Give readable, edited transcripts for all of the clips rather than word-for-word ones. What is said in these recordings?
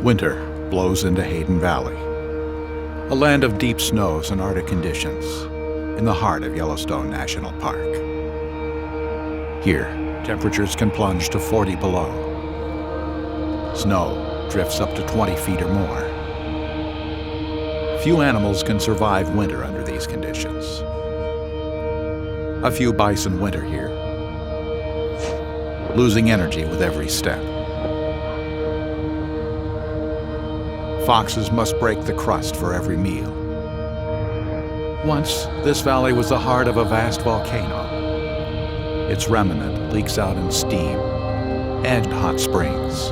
Winter blows into Hayden Valley, a land of deep snows and Arctic conditions in the heart of Yellowstone National Park. Here, temperatures can plunge to 40 below. Snow drifts up to 20 feet or more. Few animals can survive winter under these conditions. A few bison winter here, losing energy with every step. Foxes must break the crust for every meal. Once, this valley was the heart of a vast volcano. Its remnant leaks out in steam and hot springs.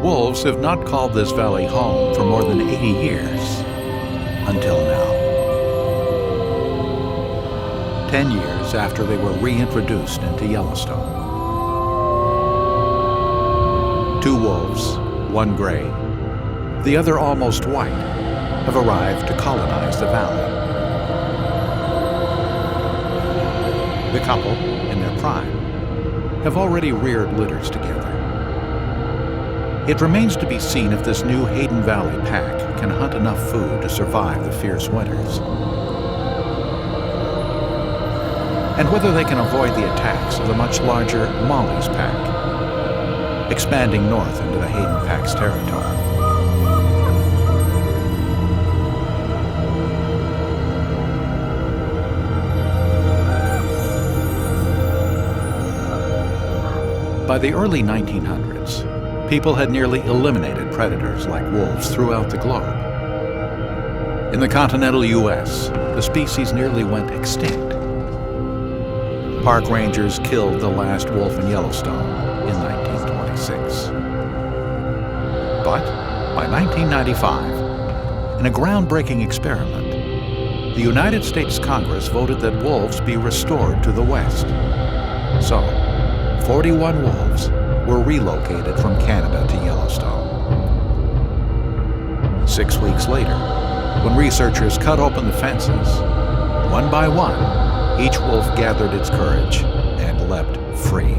Wolves have not called this valley home for more than 80 years, until now. 10 years after they were reintroduced into Yellowstone. Two wolves, one gray, the other almost white, have arrived to colonize the valley. The couple, in their prime, have already reared litters together. It remains to be seen if this new Hayden Valley pack can hunt enough food to survive the fierce winters, and whether they can avoid the attacks of the much larger Molly's pack, expanding north into the Hayden Pack's territory. By the early 1900s, people had nearly eliminated predators like wolves throughout the globe. In the continental U.S., the species nearly went extinct. Park rangers killed the last wolf in Yellowstone in 1926. But by 1995, in a groundbreaking experiment, the United States Congress voted that wolves be restored to the West. So, 41 wolves were relocated from Canada to Yellowstone. 6 weeks later, when researchers cut open the fences, one by one, each wolf gathered its courage and leapt free.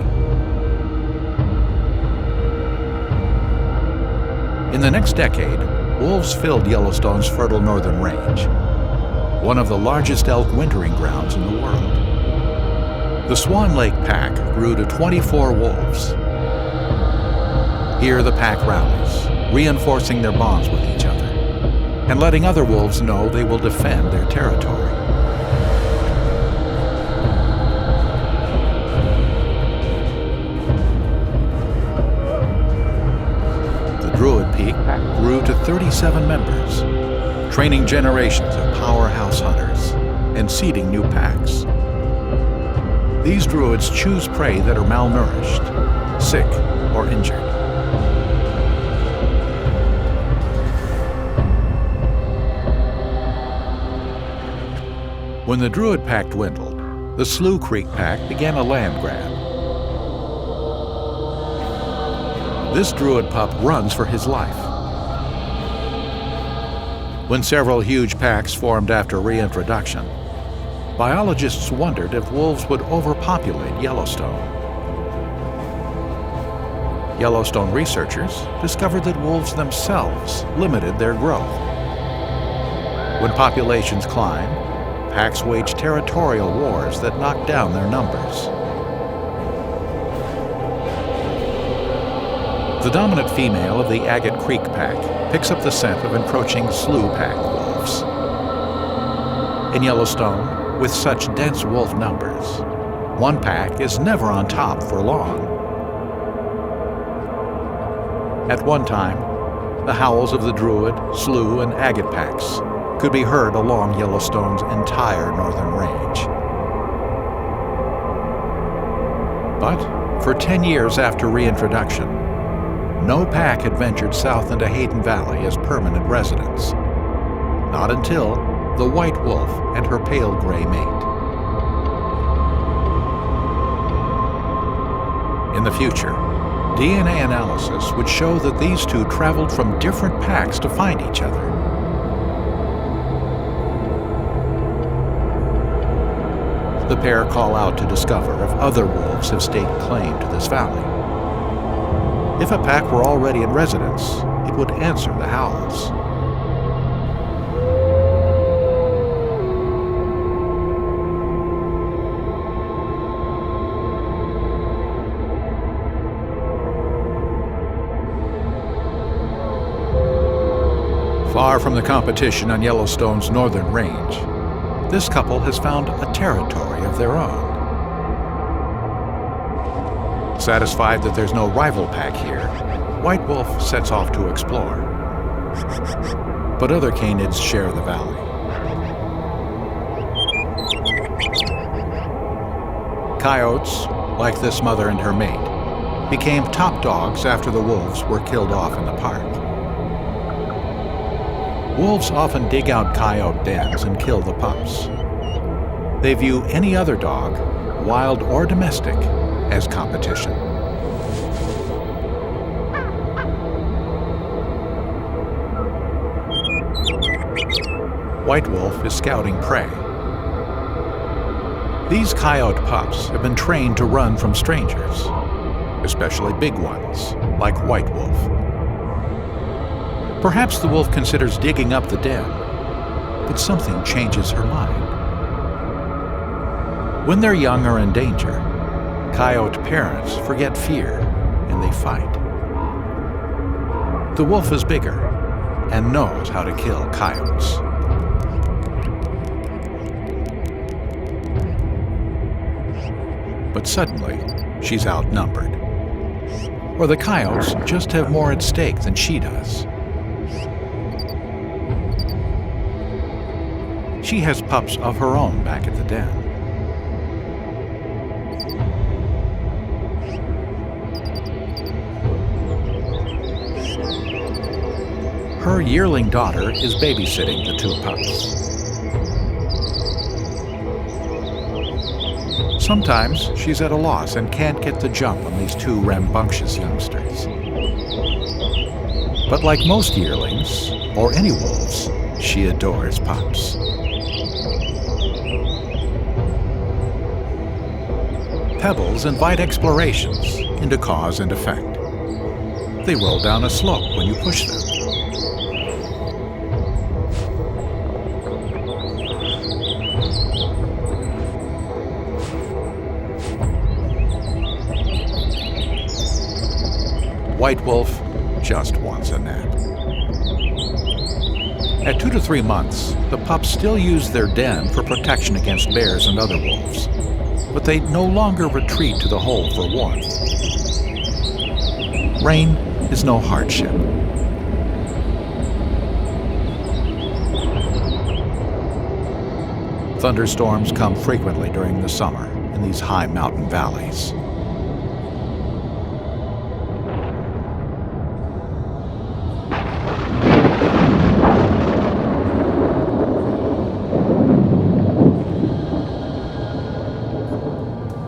In the next decade, wolves filled Yellowstone's fertile northern range, one of the largest elk wintering grounds in the world. The Swan Lake pack grew to 24 wolves. Here the pack rallies, reinforcing their bonds with each other, and letting other wolves know they will defend their territory. The Druid Peak pack grew to 37 members, training generations of powerhouse hunters and seeding new packs. These druids choose prey that are malnourished, sick, or injured. When the Druid pack dwindled, the Slough Creek pack began a land grab. This Druid pup runs for his life. When several huge packs formed after reintroduction, biologists wondered if wolves would overpopulate Yellowstone. Yellowstone researchers discovered that wolves themselves limited their growth. When populations climbed, packs waged territorial wars that knocked down their numbers. The dominant female of the Agate Creek pack picks up the scent of encroaching Slough pack wolves. In Yellowstone, with such dense wolf numbers, one pack is never on top for long. At one time, the howls of the Druid, Slough, and Agate packs could be heard along Yellowstone's entire northern range. But for 10 years after reintroduction, no pack had ventured south into Hayden Valley as permanent residents. Not until the white wolf and her pale gray mate. In the future, DNA analysis would show that these two traveled from different packs to find each other. The pair call out to discover if other wolves have staked claim to this valley. If a pack were already in residence, it would answer the howls. Far from the competition on Yellowstone's northern range, this couple has found a territory of their own. Satisfied that there's no rival pack here, White Wolf sets off to explore. But other canids share the valley. Coyotes, like this mother and her mate, became top dogs after the wolves were killed off in the park. Wolves often dig out coyote dens and kill the pups. They view any other dog, wild or domestic, as competition. White Wolf is scouting prey. These coyote pups have been trained to run from strangers, especially big ones, like White Wolf. Perhaps the wolf considers digging up the den, but something changes her mind. When their young are in danger, coyote parents forget fear and they fight. The wolf is bigger and knows how to kill coyotes. But suddenly, she's outnumbered. Or the coyotes just have more at stake than she does. She has pups of her own back at the den. Her yearling daughter is babysitting the two pups. Sometimes she's at a loss and can't get the jump on these two rambunctious youngsters. But like most yearlings, or any wolves, she adores pups. Pebbles invite explorations into cause and effect. They roll down a slope when you push them. White Wolf just wants a nap. At 2 to 3 months, the pups still use their den for protection against bears and other wolves, but they no longer retreat to the hole for warmth. Rain is no hardship. Thunderstorms come frequently during the summer in these high mountain valleys.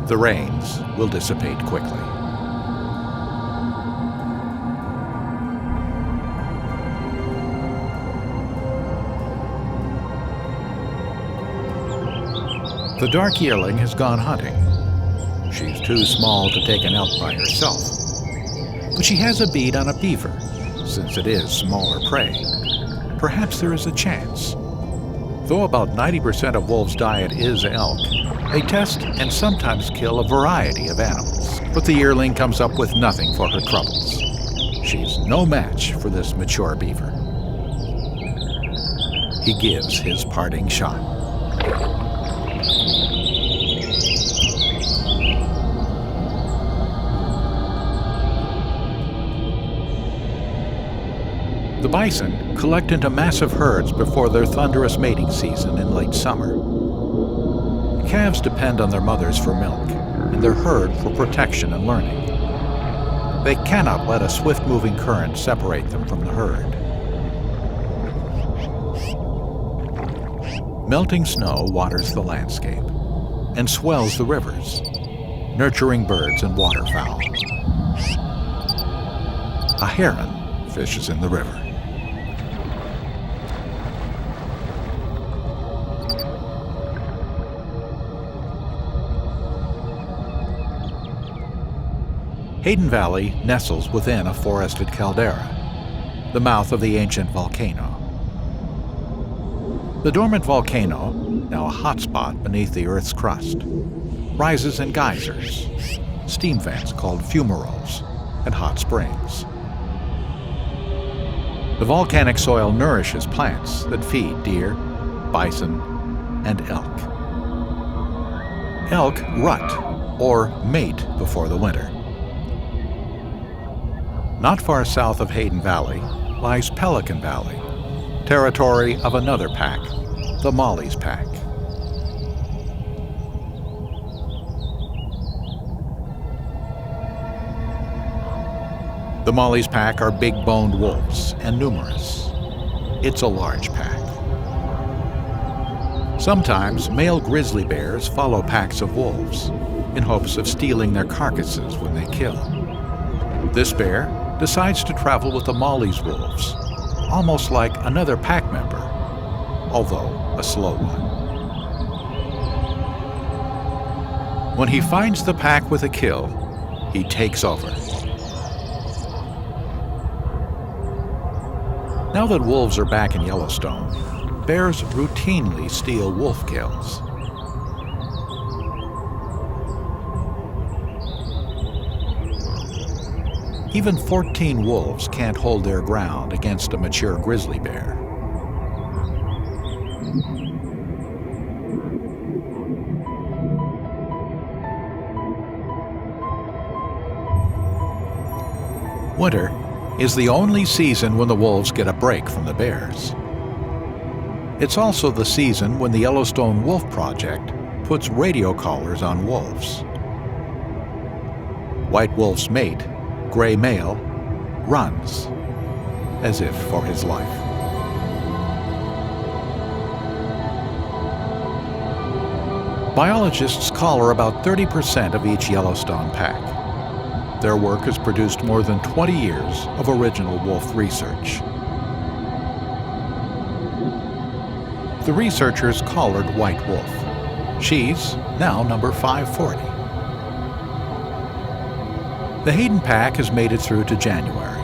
The rains will dissipate quickly. The dark yearling has gone hunting. She's too small to take an elk by herself, but she has a bead on a beaver, since it is smaller prey. Perhaps there is a chance. Though about 90% of wolves' diet is elk, they test and sometimes kill a variety of animals, but the yearling comes up with nothing for her troubles. She's no match for this mature beaver. He gives his parting shot. The bison collect into massive herds before their thunderous mating season in late summer. Calves depend on their mothers for milk, and their herd for protection and learning. They cannot let a swift-moving current separate them from the herd. Melting snow waters the landscape and swells the rivers, nurturing birds and waterfowl. A heron fishes in the river. Hayden Valley nestles within a forested caldera, the mouth of the ancient volcano. The dormant volcano, now a hot spot beneath the Earth's crust, rises in geysers, steam vents called fumaroles, and hot springs. The volcanic soil nourishes plants that feed deer, bison, and elk. Elk rut, or mate, before the winter. Not far south of Hayden Valley lies Pelican Valley, territory of another pack, the Molly's Pack. The Molly's Pack are big-boned wolves and numerous. It's a large pack. Sometimes male grizzly bears follow packs of wolves in hopes of stealing their carcasses when they kill. This bear decides to travel with the Molly's wolves, almost like another pack member, although a slow one. When he finds the pack with a kill, he takes over. Now that wolves are back in Yellowstone, bears routinely steal wolf kills. Even 14 wolves can't hold their ground against a mature grizzly bear. Winter is the only season when the wolves get a break from the bears. It's also the season when the Yellowstone Wolf Project puts radio collars on wolves. White wolf's mate, gray male, runs, as if for his life. Biologists collar about 30% of each Yellowstone pack. Their work has produced more than 20 years of original wolf research. The researchers collared White Wolf. She's now number 540. The Hayden pack has made it through to January.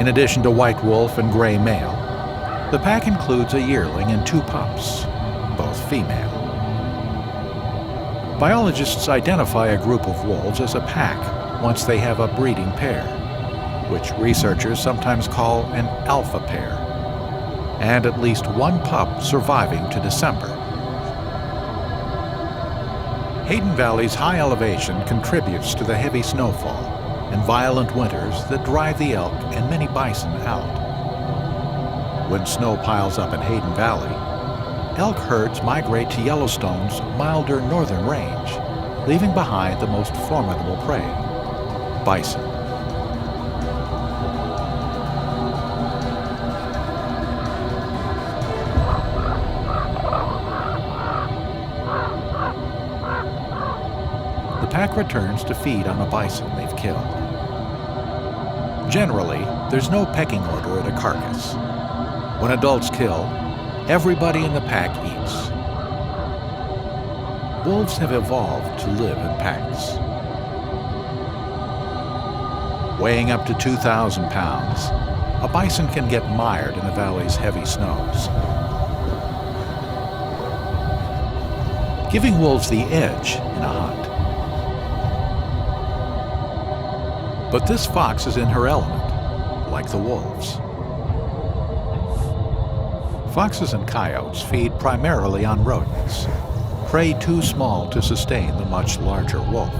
In addition to White Wolf and Gray Male, the pack includes a yearling and 2 pups, both female. Biologists identify a group of wolves as a pack once they have a breeding pair, which researchers sometimes call an alpha pair, and at least 1 pup surviving to December. Hayden Valley's high elevation contributes to the heavy snowfall and violent winters that drive the elk and many bison out. When snow piles up in Hayden Valley, elk herds migrate to Yellowstone's milder northern range, leaving behind the most formidable prey, bison. The pack returns to feed on a bison they've killed. Generally, there's no pecking order at a carcass. When adults kill, everybody in the pack eats. Wolves have evolved to live in packs. Weighing up to 2,000 pounds, a bison can get mired in the valley's heavy snows. Giving wolves the edge in a hunt. But this fox is in her element, like the wolves. Foxes and coyotes feed primarily on rodents, prey too small to sustain the much larger wolf.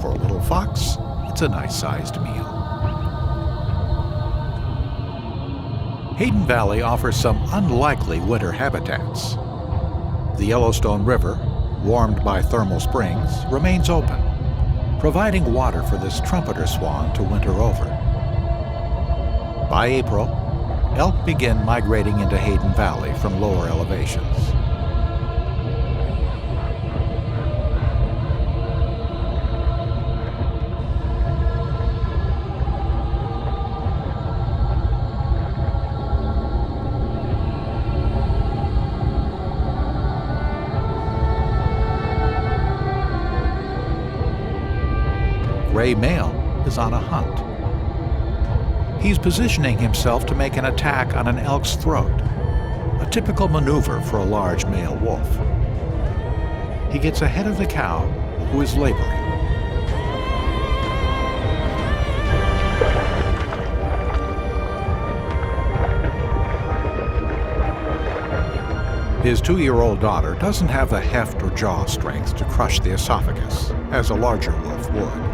For a little fox, it's a nice-sized meal. Hayden Valley offers some unlikely winter habitats. The Yellowstone River, warmed by thermal springs, remains open, providing water for this trumpeter swan to winter over. By April, elk begin migrating into Hayden Valley from lower elevations. gray male is on a hunt. He's positioning himself to make an attack on an elk's throat, a typical maneuver for a large male wolf. He gets ahead of the cow, who is laboring. His 2-year-old daughter doesn't have the heft or jaw strength to crush the esophagus, as a larger wolf would.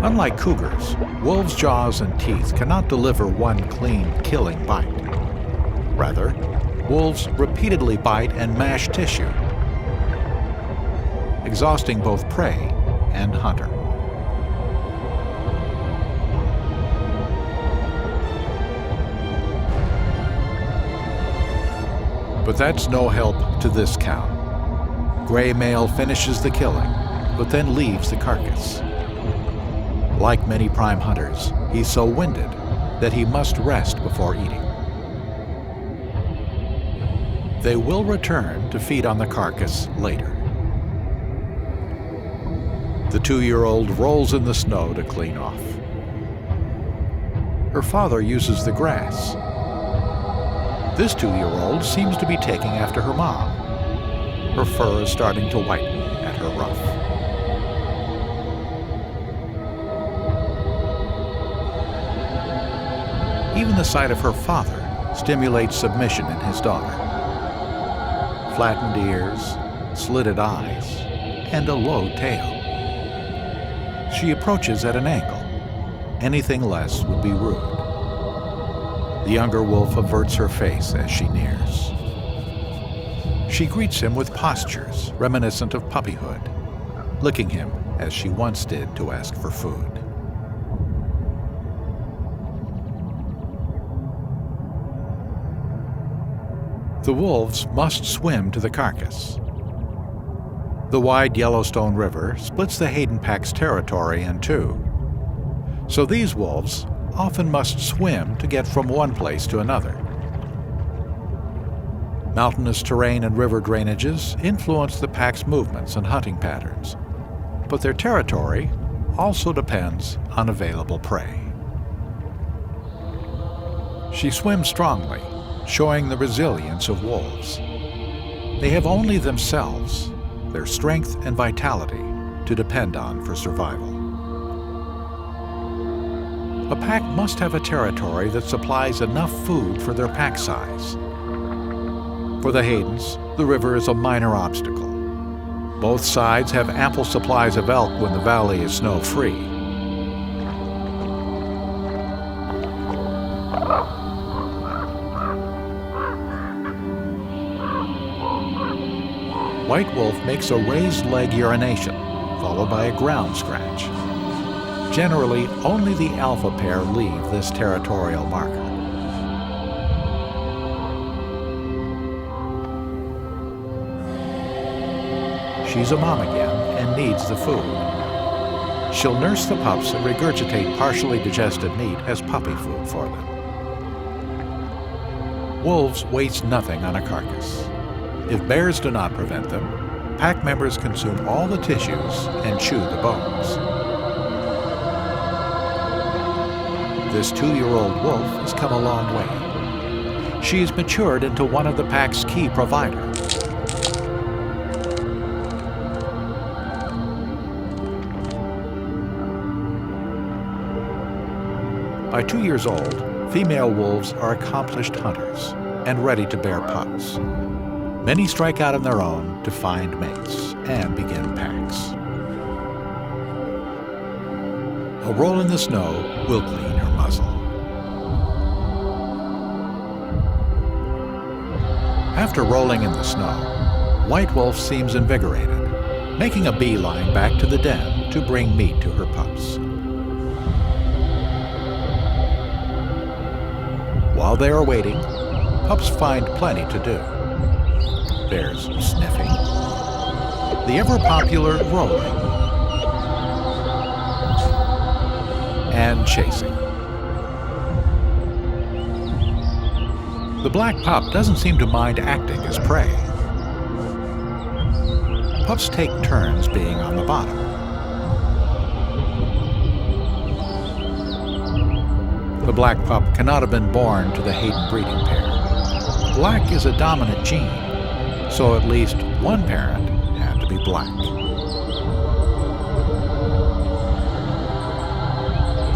Unlike cougars, wolves' jaws and teeth cannot deliver one clean, killing bite. Rather, wolves repeatedly bite and mash tissue, exhausting both prey and hunter. But that's no help to this cow. Gray male finishes the killing, but then leaves the carcass. Like many prime hunters, he's so winded that he must rest before eating. They will return to feed on the carcass later. The 2-year-old rolls in the snow to clean off. Her father uses the grass. This 2-year-old seems to be taking after her mom. Her fur is starting to whiten at her ruff. Even the sight of her father stimulates submission in his daughter. Flattened ears, slitted eyes, and a low tail. She approaches at an angle. Anything less would be rude. The younger wolf averts her face as she nears. She greets him with postures reminiscent of puppyhood, licking him as she once did to ask for food. The wolves must swim to the carcass. The wide Yellowstone River splits the Hayden Pack's territory in two, so these wolves often must swim to get from one place to another. Mountainous terrain and river drainages influence the pack's movements and hunting patterns, but their territory also depends on available prey. She swims strongly, showing the resilience of wolves. They have only themselves, their strength and vitality, to depend on for survival. A pack must have a territory that supplies enough food for their pack size. For the Haydens, the river is a minor obstacle. Both sides have ample supplies of elk when the valley is snow-free. White wolf makes a raised leg urination, followed by a ground scratch. Generally, only the alpha pair leave this territorial marker. She's a mom again and needs the food. She'll nurse the pups and regurgitate partially digested meat as puppy food for them. Wolves waste nothing on a carcass. If bears do not prevent them, pack members consume all the tissues and chew the bones. This 2-year-old wolf has come a long way. She's matured into one of the pack's key providers. By 2 years old, female wolves are accomplished hunters and ready to bear pups. Many strike out on their own to find mates and begin packs. A roll in the snow will clean her muzzle. After rolling in the snow, White Wolf seems invigorated, making a beeline back to the den to bring meat to her pups. While they are waiting, pups find plenty to do. Bears sniffing, the ever-popular rolling, and chasing. The black pup doesn't seem to mind acting as prey. Pups take turns being on the bottom. The black pup cannot have been born to the Hayden breeding pair. Black is a dominant gene, so at least one parent had to be black.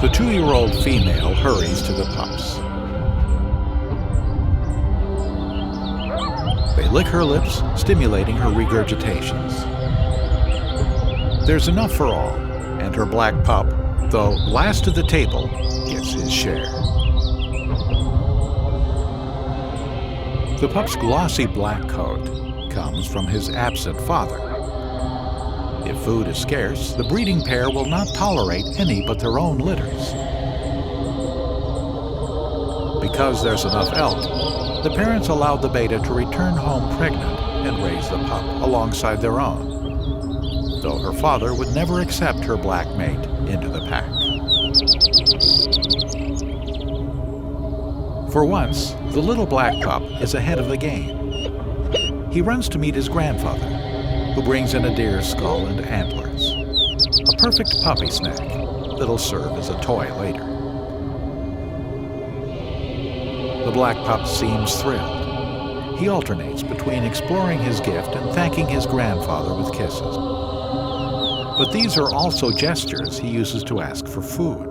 The 2-year-old female hurries to the pups. They lick her lips, stimulating her regurgitations. There's enough for all, and her black pup, though last to the table, gets his share. The pup's glossy black coat comes from his absent father. If food is scarce, the breeding pair will not tolerate any but their own litters. Because there's enough elk, the parents allowed the beta to return home pregnant and raise the pup alongside their own, though her father would never accept her black mate into the pack. For once, the little black pup is ahead of the game. He runs to meet his grandfather, who brings in a deer's skull and antlers, a perfect puppy snack that'll serve as a toy later. The black pup seems thrilled. He alternates between exploring his gift and thanking his grandfather with kisses. But these are also gestures he uses to ask for food.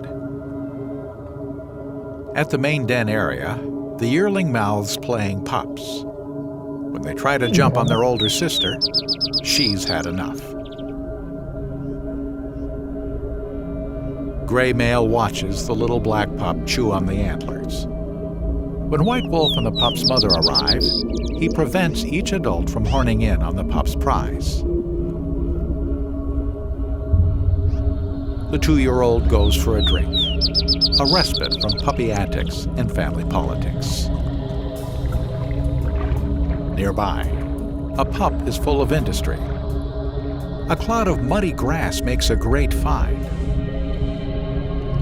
At the main den area, the yearling mouths playing pups. When they try to jump on their older sister, she's had enough. Gray male watches the little black pup chew on the antlers. When White Wolf and the pup's mother arrive, he prevents each adult from horning in on the pup's prize. The 2-year-old goes for a drink, a respite from puppy antics and family politics. Nearby, a pup is full of industry. A clod of muddy grass makes a great find.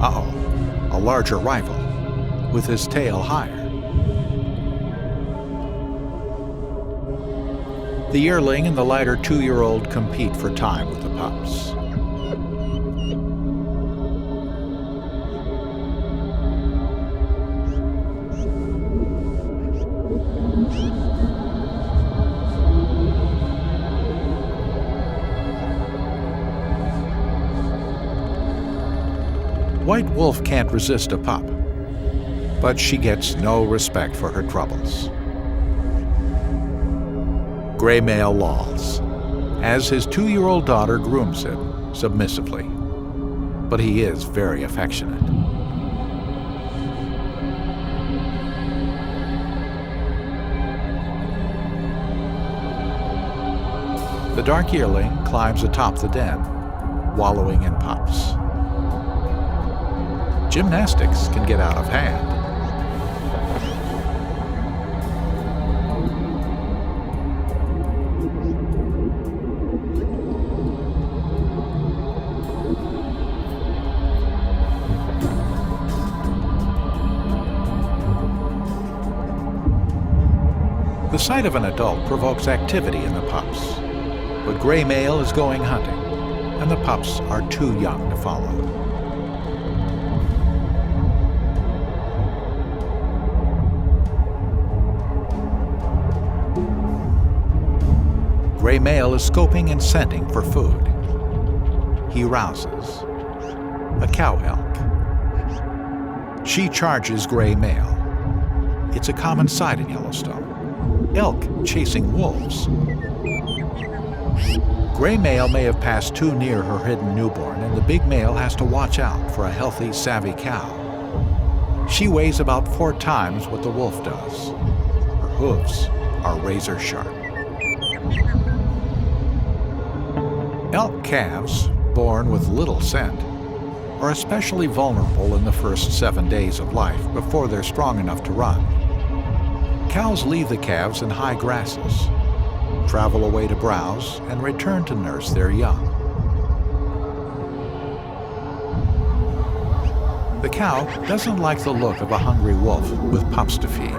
Uh-oh, a larger rival, with his tail higher. The yearling and the lighter 2-year-old compete for time with the pups. White Wolf can't resist a pup, but she gets no respect for her troubles. Gray male lolls, as his 2-year-old daughter grooms him submissively, but he is very affectionate. The dark yearling climbs atop the den, wallowing in pups. Gymnastics can get out of hand. The sight of an adult provokes activity in the pups, but gray male is going hunting, and the pups are too young to follow. Gray male is scoping and scenting for food. He rouses a cow elk. She charges gray male. It's a common sight in Yellowstone. Elk chasing wolves. Gray male may have passed too near her hidden newborn, and the big male has to watch out for a healthy, savvy cow. She weighs about 4 times what the wolf does. Her hooves are razor sharp. Elk calves, born with little scent, are especially vulnerable in the first 7 days of life before they're strong enough to run. Cows leave the calves in high grasses, travel away to browse, and return to nurse their young. The cow doesn't like the look of a hungry wolf with pups to feed.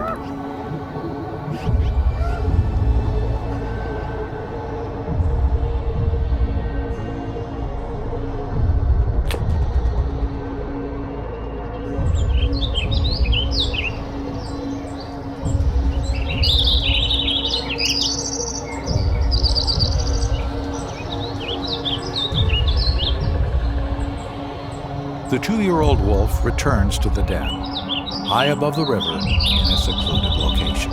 The 2-year-old wolf returns to the den, high above the river in a secluded location.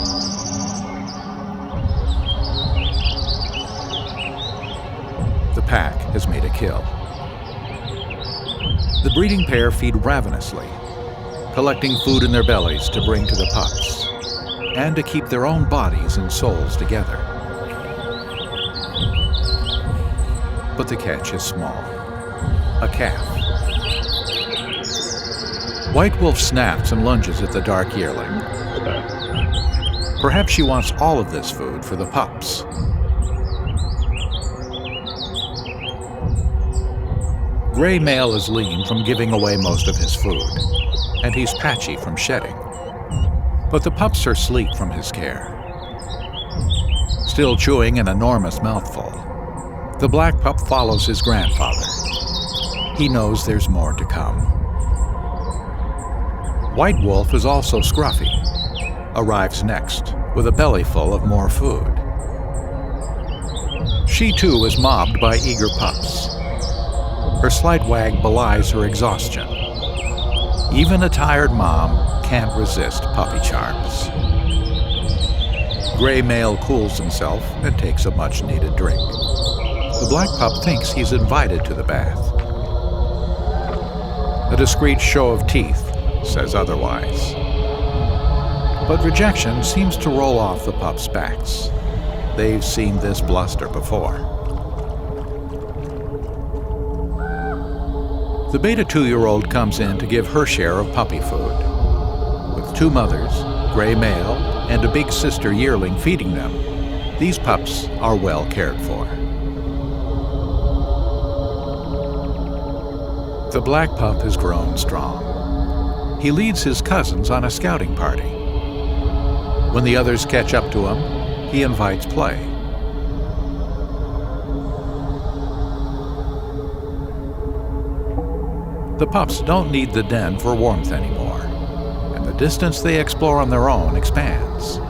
The pack has made a kill. The breeding pair feed ravenously, collecting food in their bellies to bring to the pups, and to keep their own bodies and souls together. But the catch is small. A calf. White Wolf snaps and lunges at the dark yearling. Perhaps she wants all of this food for the pups. Gray male is lean from giving away most of his food, and he's patchy from shedding. But the pups are sleek from his care. Still chewing an enormous mouthful, the black pup follows his grandfather. He knows there's more to come. White Wolf is also scruffy, arrives next with a belly full of more food. She too is mobbed by eager pups. Her slight wag belies her exhaustion. Even a tired mom can't resist puppy charms. Gray male cools himself and takes a much-needed drink. The black pup thinks he's invited to the bath. A discreet show of teeth says otherwise. But rejection seems to roll off the pups' backs. They've seen this bluster before. The beta 2-year-old comes in to give her share of puppy food. With 2 mothers, gray male, and a big sister yearling feeding them, these pups are well cared for. The black pup has grown strong. He leads his cousins on a scouting party. When the others catch up to him, he invites play. The pups don't need the den for warmth anymore, and the distance they explore on their own expands.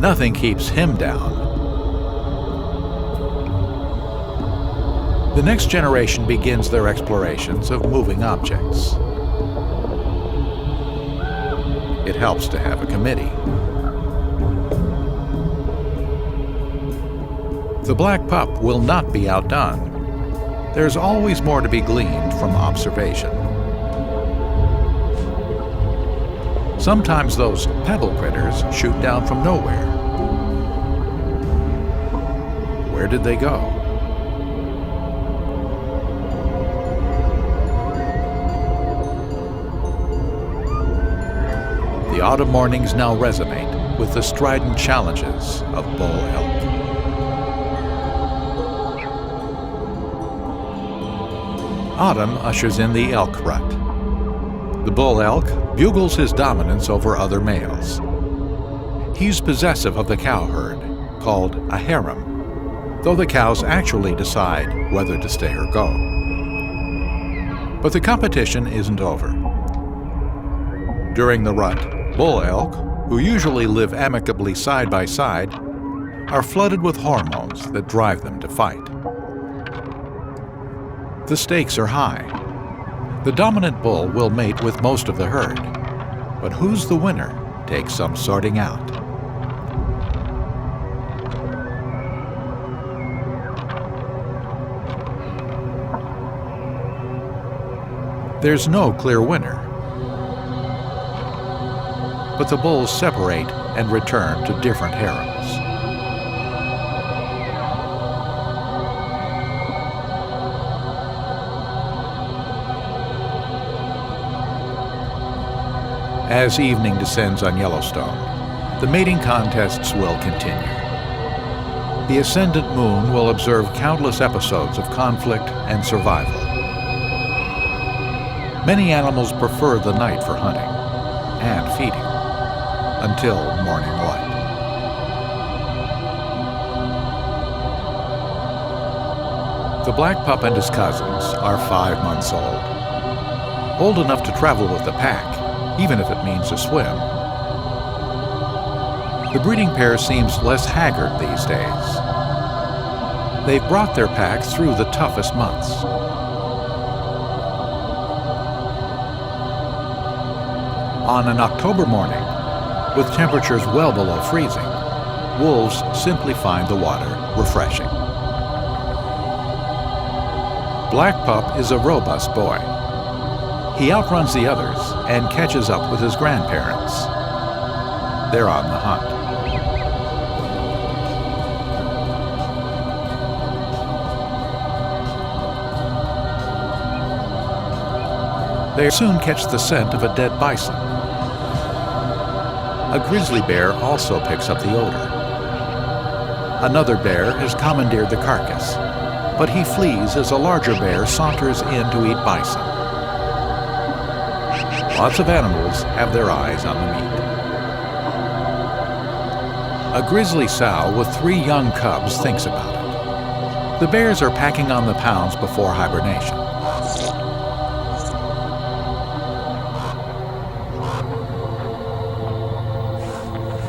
Nothing keeps him down. The next generation begins their explorations of moving objects. It helps to have a committee. The black pup will not be outdone. There's always more to be gleaned from observation. Sometimes those pebble critters shoot down from nowhere. Where did they go? The autumn mornings now resonate with the strident challenges of bull elk. Autumn ushers in the elk rut. The bull elk bugles his dominance over other males. He's possessive of the cow herd, called a harem, though the cows actually decide whether to stay or go. But the competition isn't over. During the rut, bull elk, who usually live amicably side by side, are flooded with hormones that drive them to fight. The stakes are high. The dominant bull will mate with most of the herd, but who's the winner takes some sorting out. There's no clear winner, but the bulls separate and return to different harems. As evening descends on Yellowstone, the mating contests will continue. The ascendant moon will observe countless episodes of conflict and survival. Many animals prefer the night for hunting and feeding, until morning light. The black pup and his cousins are 5 months old enough to travel with the pack, even if it means a swim. The breeding pair seems less haggard these days. They've brought their pack through the toughest months. On an October morning, with temperatures well below freezing, wolves simply find the water refreshing. Black Pup is a robust boy. He outruns the others and catches up with his grandparents. They're on the hunt. They soon catch the scent of a dead bison. A grizzly bear also picks up the odor. Another bear has commandeered the carcass, but he flees as a larger bear saunters in to eat bison. Lots of animals have their eyes on the meat. A grizzly sow with 3 young cubs thinks about it. The bears are packing on the pounds before hibernation.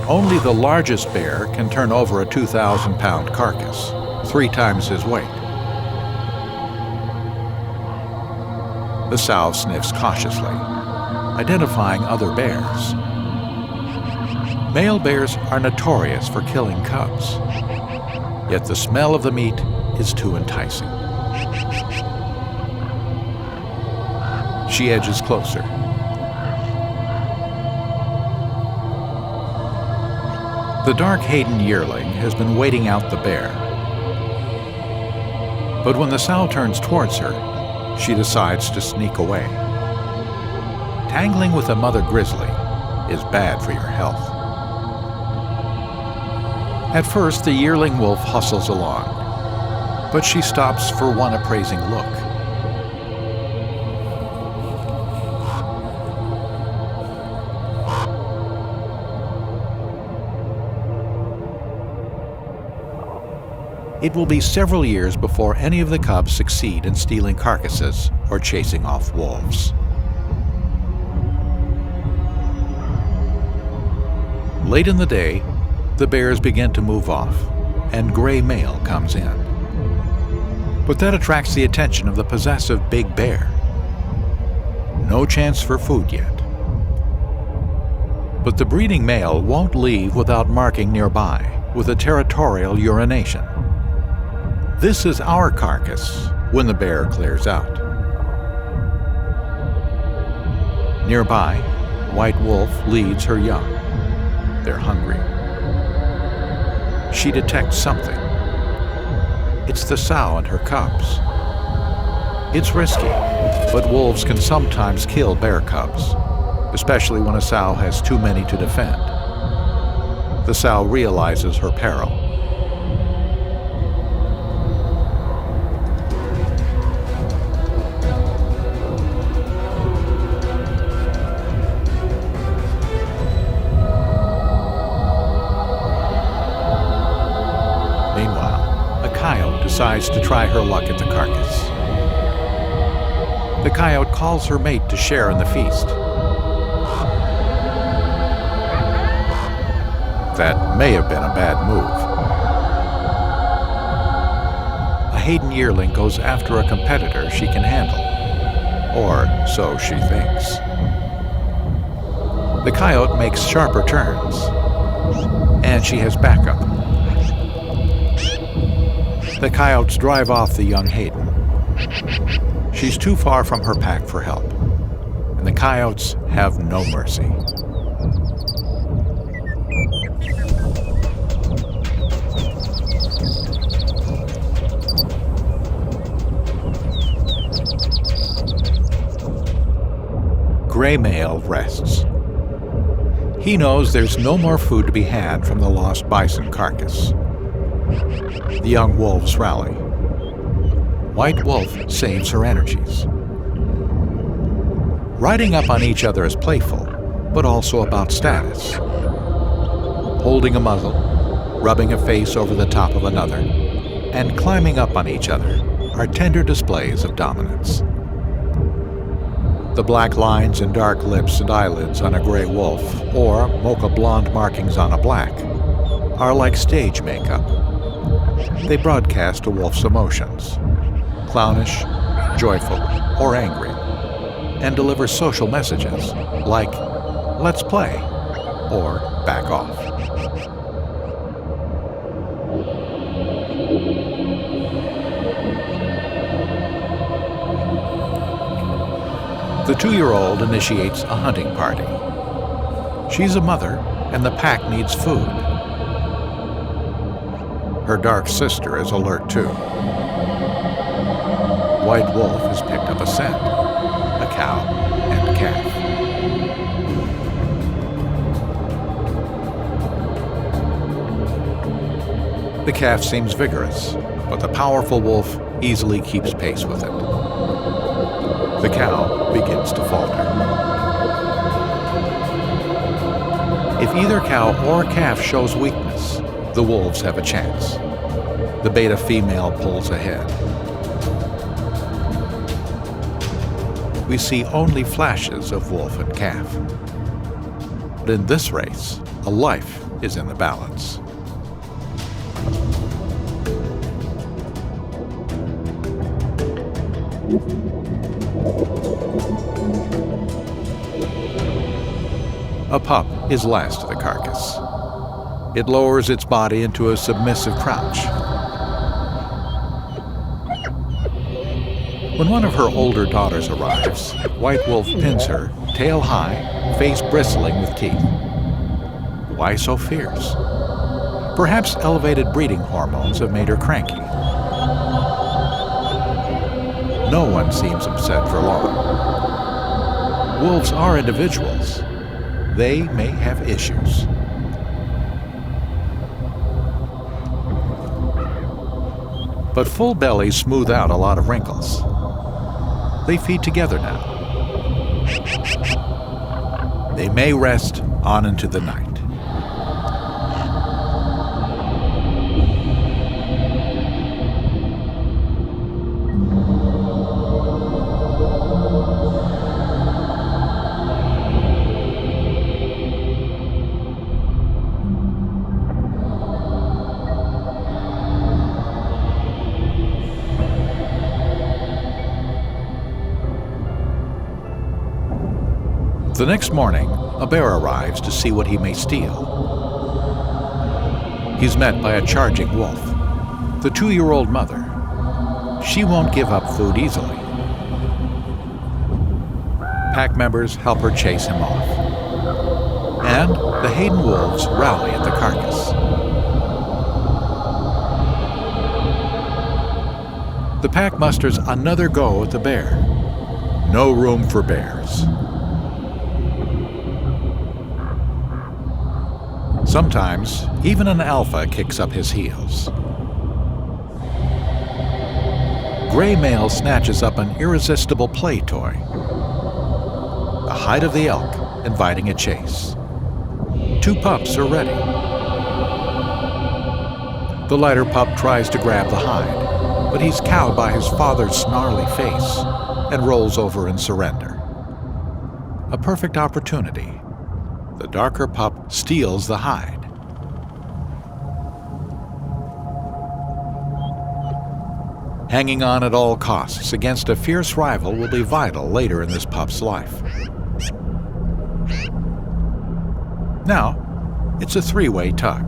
Only the largest bear can turn over a 2,000-pound carcass, 3 times his weight. The sow sniffs cautiously, identifying other bears. Male bears are notorious for killing cubs, yet the smell of the meat is too enticing. She edges closer. The dark Hayden yearling has been waiting out the bear. But when the sow turns towards her, she decides to sneak away. Tangling with a mother grizzly is bad for your health. At first, the yearling wolf hustles along, but she stops for one appraising look. It will be several years before any of the cubs succeed in stealing carcasses or chasing off wolves. Late in the day, the bears begin to move off, and gray male comes in. But that attracts the attention of the possessive big bear. No chance for food yet. But the breeding male won't leave without marking nearby with a territorial urination. This is our carcass when the bear clears out. Nearby, White Wolf leads her young. They're hungry. She detects something. It's the sow and her cubs. It's risky, but wolves can sometimes kill bear cubs, especially when a sow has too many to defend. The sow realizes her peril. Decides to try her luck at the carcass. The coyote calls her mate to share in the feast. That may have been a bad move. A Hayden yearling goes after a competitor she can handle, or so she thinks. The coyote makes sharper turns, and she has backup. The coyotes drive off the young Hayden. She's too far from her pack for help, and the coyotes have no mercy. Gray male rests. He knows there's no more food to be had from the lost bison carcass. The young wolves rally. White Wolf saves her energies. Riding up on each other is playful, but also about status. Holding a muzzle, rubbing a face over the top of another, and climbing up on each other are tender displays of dominance. The black lines and dark lips and eyelids on a gray wolf, or mocha blonde markings on a black, are like stage makeup. They broadcast a wolf's emotions, clownish, joyful, or angry, and deliver social messages like, "Let's play," or "Back off." The 2-year-old initiates a hunting party. She's a mother, and the pack needs food. Her dark sister is alert too. White Wolf has picked up a scent, a cow and a calf. The calf seems vigorous, but the powerful wolf easily keeps pace with it. The cow begins to falter. If either cow or calf shows weakness, the wolves have a chance. The beta female pulls ahead. We see only flashes of wolf and calf. But in this race, a life is in the balance. A pup is last to the carcass. It lowers its body into a submissive crouch. When one of her older daughters arrives, White Wolf pins her, tail high, face bristling with teeth. Why so fierce? Perhaps elevated breeding hormones have made her cranky. No one seems upset for long. Wolves are individuals. They may have issues. But full bellies smooth out a lot of wrinkles. They feed together now. They may rest on into the night. The next morning, a bear arrives to see what he may steal. He's met by a charging wolf, the 2-year-old mother. She won't give up food easily. Pack members help her chase him off. And the Hayden wolves rally at the carcass. The pack musters another go at the bear. No room for bears. Sometimes, even an alpha kicks up his heels. Gray male snatches up an irresistible play toy. The hide of the elk, inviting a chase. 2 pups are ready. The lighter pup tries to grab the hide, but he's cowed by his father's snarly face and rolls over in surrender. A perfect opportunity. The darker pup steals the hide. Hanging on at all costs against a fierce rival will be vital later in this pup's life. Now, it's a 3-way tug.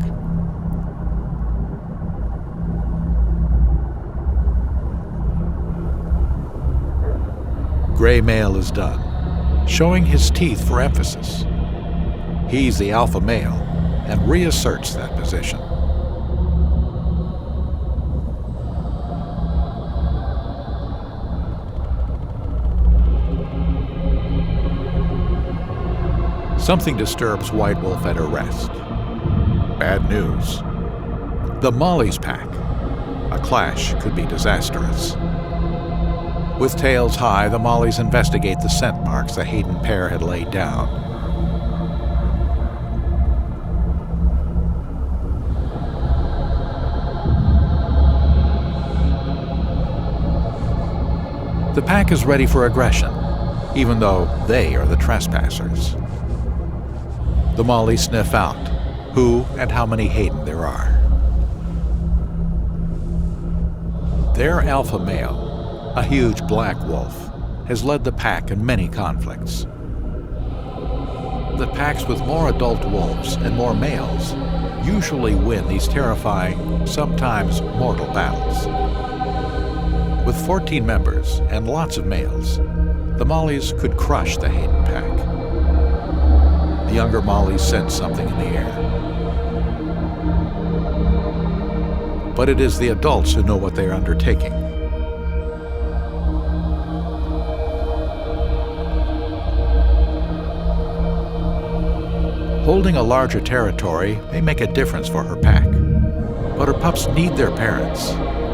Gray male is done, showing his teeth for emphasis. He's the alpha male and reasserts that position. Something disturbs White Wolf at her rest. Bad news. The Molly's pack. A clash could be disastrous. With tails high, the Mollies investigate the scent marks the Hayden pair had laid down. The pack is ready for aggression, even though they are the trespassers. The Mollies sniff out who and how many Hayden there are. Their alpha male, a huge black wolf, has led the pack in many conflicts. The packs with more adult wolves and more males usually win these terrifying, sometimes mortal battles. With 14 members and lots of males, the Mollies could crush the Hayden pack. The younger Mollies sense something in the air. But it is the adults who know what they are undertaking. Holding a larger territory may make a difference for her pack, but her pups need their parents,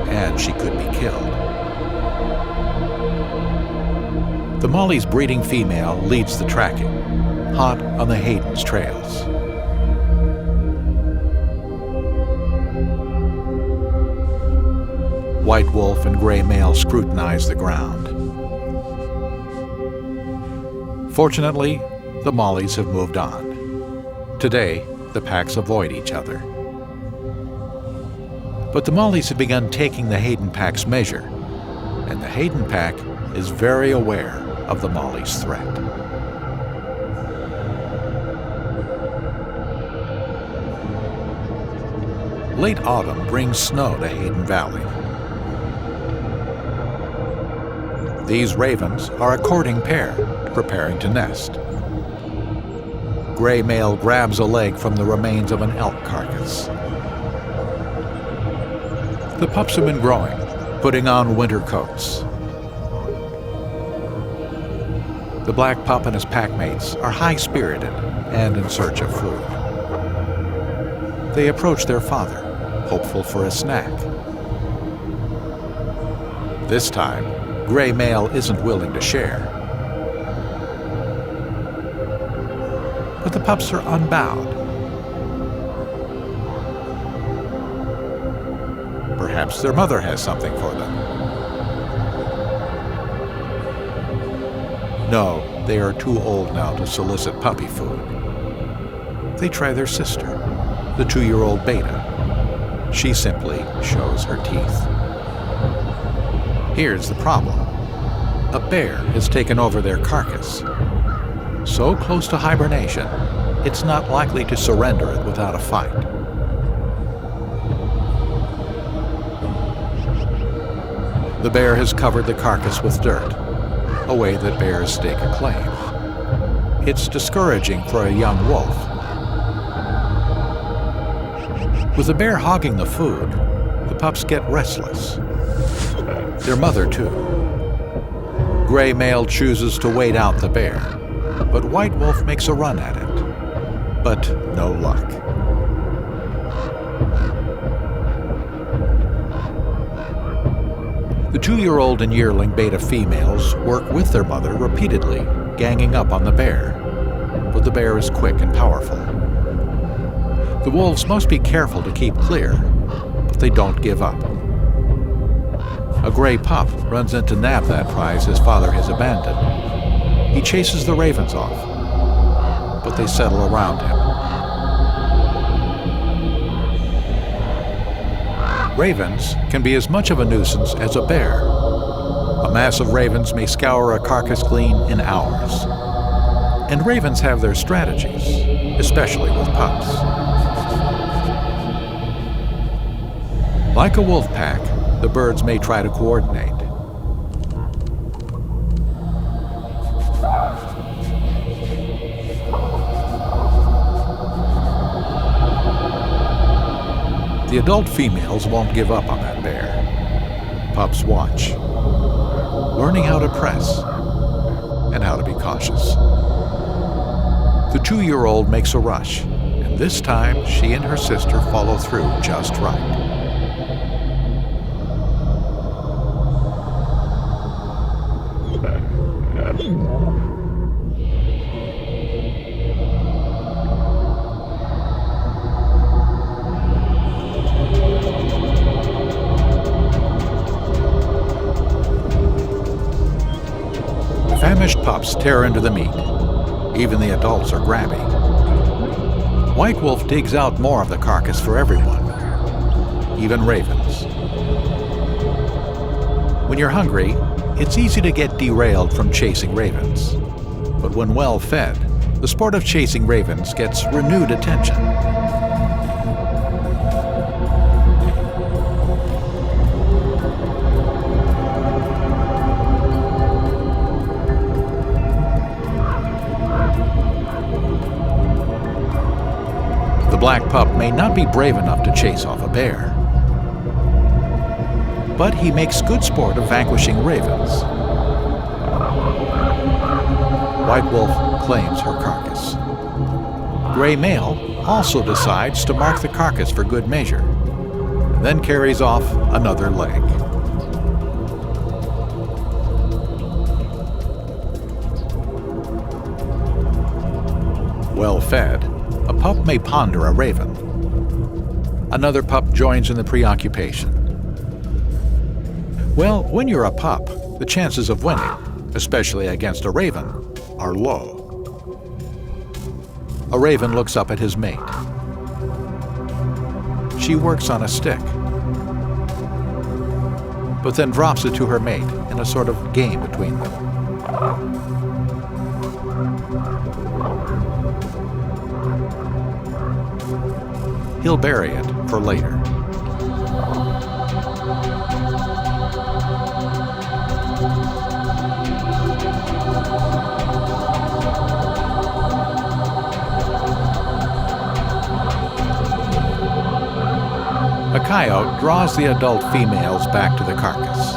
and she could be killed. The Molly's breeding female leads the tracking, hot on the Hayden's trails. White wolf and gray male scrutinize the ground. Fortunately, the Mollies have moved on. Today, the packs avoid each other. But the Mollies have begun taking the Hayden pack's measure, and the Hayden pack is very aware of the Mollies' threat. Late autumn brings snow to Hayden Valley. These ravens are a courting pair, preparing to nest. Gray male grabs a leg from the remains of an elk carcass. The pups have been growing, putting on winter coats. The black pup and his packmates are high-spirited and in search of food. They approach their father, hopeful for a snack. This time, gray male isn't willing to share. But the pups are unbound. Perhaps their mother has something for them. No, they are too old now to solicit puppy food. They try their sister, the 2-year-old Beta. She simply shows her teeth. Here's the problem. A bear has taken over their carcass. So close to hibernation, it's not likely to surrender it without a fight. The bear has covered the carcass with dirt, a way that bears stake a claim. It's discouraging for a young wolf. With the bear hogging the food, the pups get restless. Their mother, too. Gray male chooses to wait out the bear, but white wolf makes a run at it. But no luck. The 2-year-old and yearling Beta females work with their mother repeatedly, ganging up on the bear. But the bear is quick and powerful. The wolves must be careful to keep clear, but they don't give up. A gray pup runs in to nab that prize his father has abandoned. He chases the ravens off, but they settle around him. Ravens can be as much of a nuisance as a bear. A mass of ravens may scour a carcass clean in hours. And ravens have their strategies, especially with pups. Like a wolf pack, the birds may try to coordinate. The adult females won't give up on that bear. Pups watch, learning how to press and how to be cautious. The 2-year-old makes a rush, and this time she and her sister follow through just right. Famished pups tear into the meat. Even the adults are grabby. White wolf digs out more of the carcass for everyone, even ravens. When you're hungry, it's easy to get derailed from chasing ravens. But when well fed, the sport of chasing ravens gets renewed attention. The black pup may not be brave enough to chase off a bear, but he makes good sport of vanquishing ravens. White wolf claims her carcass. Gray male also decides to mark the carcass for good measure, and then carries off another leg. Well fed, a pup may ponder a raven. Another pup joins in the preoccupation. Well, when you're a pup, the chances of winning, especially against a raven, are low. A raven looks up at his mate. She works on a stick, but then drops it to her mate in a sort of game between them. He'll bury it for later. A coyote draws the adult females back to the carcass.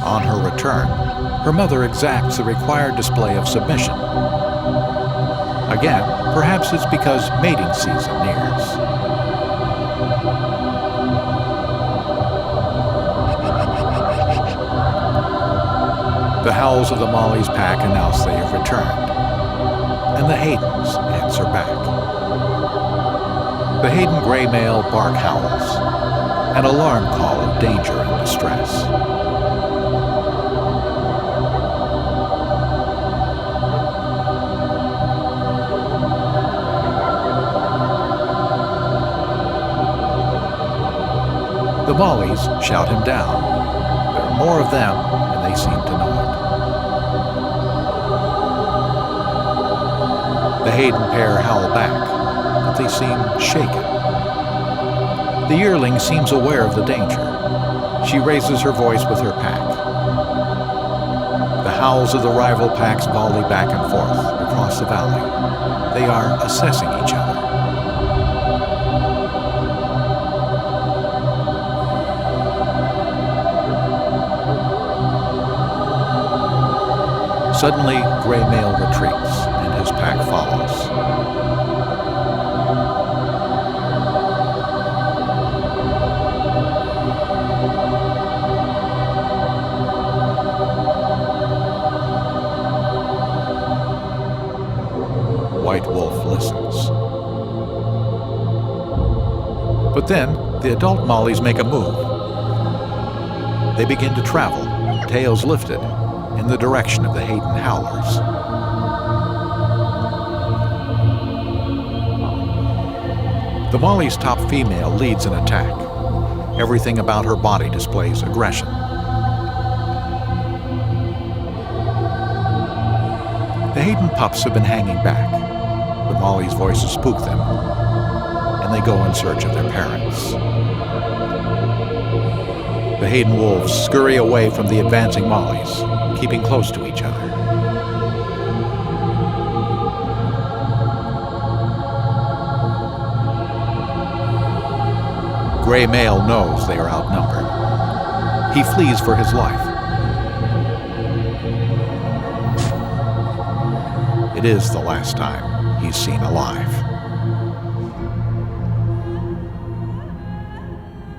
On her return, her mother exacts the required display of submission. Again, perhaps it's because mating season nears. The howls of the Molly's pack announce they have returned, and the Haydens answer back. The Hayden gray male bark howls, an alarm call of danger and distress. The Mollies shout him down. There are more of them, and they seem to know it. The Hayden pair howl back, but they seem shaken. The yearling seems aware of the danger. She raises her voice with her pack. The howls of the rival packs volley back and forth across the valley. They are assessing each other. Suddenly, gray male retreats, and his pack follows. White wolf listens. But then, the adult mollies make a move. They begin to travel, tails lifted, in the direction of the Hayden howlers. The Molly's top female leads an attack. Everything about her body displays aggression. The Hayden pups have been hanging back. The Molly's voices spook them, and they go in search of their parents. The Hayden wolves scurry away from the advancing Mollies, keeping close to each other. Gray male knows they are outnumbered. He flees for his life. It is the last time he's seen alive.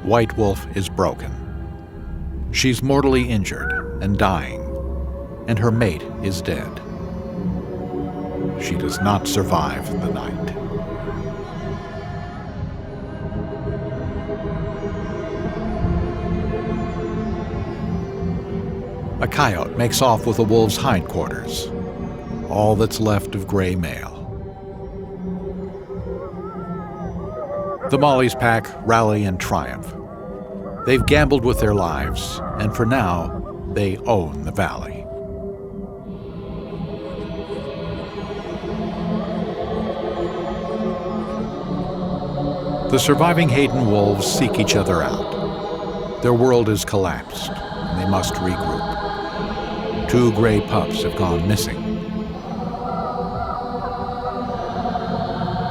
White wolf is broken. She's mortally injured and dying, and her mate is dead. She does not survive the night. A coyote makes off with the wolf's hindquarters, all that's left of gray male. The Molly's pack rally in triumph. They've gambled with their lives, and for now, they own the valley. The surviving Hayden wolves seek each other out. Their world has collapsed, and they must regroup. 2 gray pups have gone missing.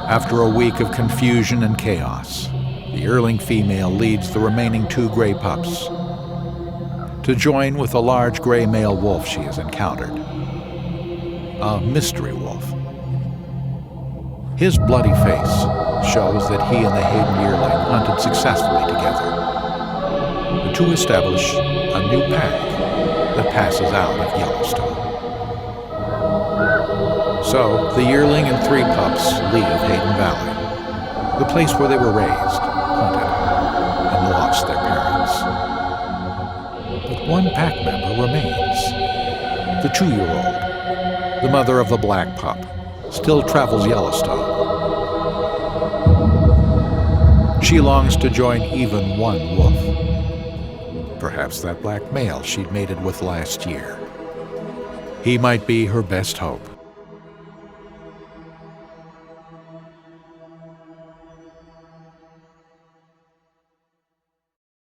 After a week of confusion and chaos, the yearling female leads the remaining 2 gray pups to join with a large gray male wolf she has encountered, a mystery wolf. His bloody face shows that he and the Hayden yearling hunted successfully together. The 2 establish a new pack that passes out of Yellowstone. So, the yearling and 3 pups leave Hayden Valley, the place where they were raised, hunted, and lost their parents. But 1 pack member remains. The 2-year-old, the mother of the black pup, still travels Yellowstone. She longs to join even 1 wolf. Perhaps that black male she'd mated with last year. He might be her best hope.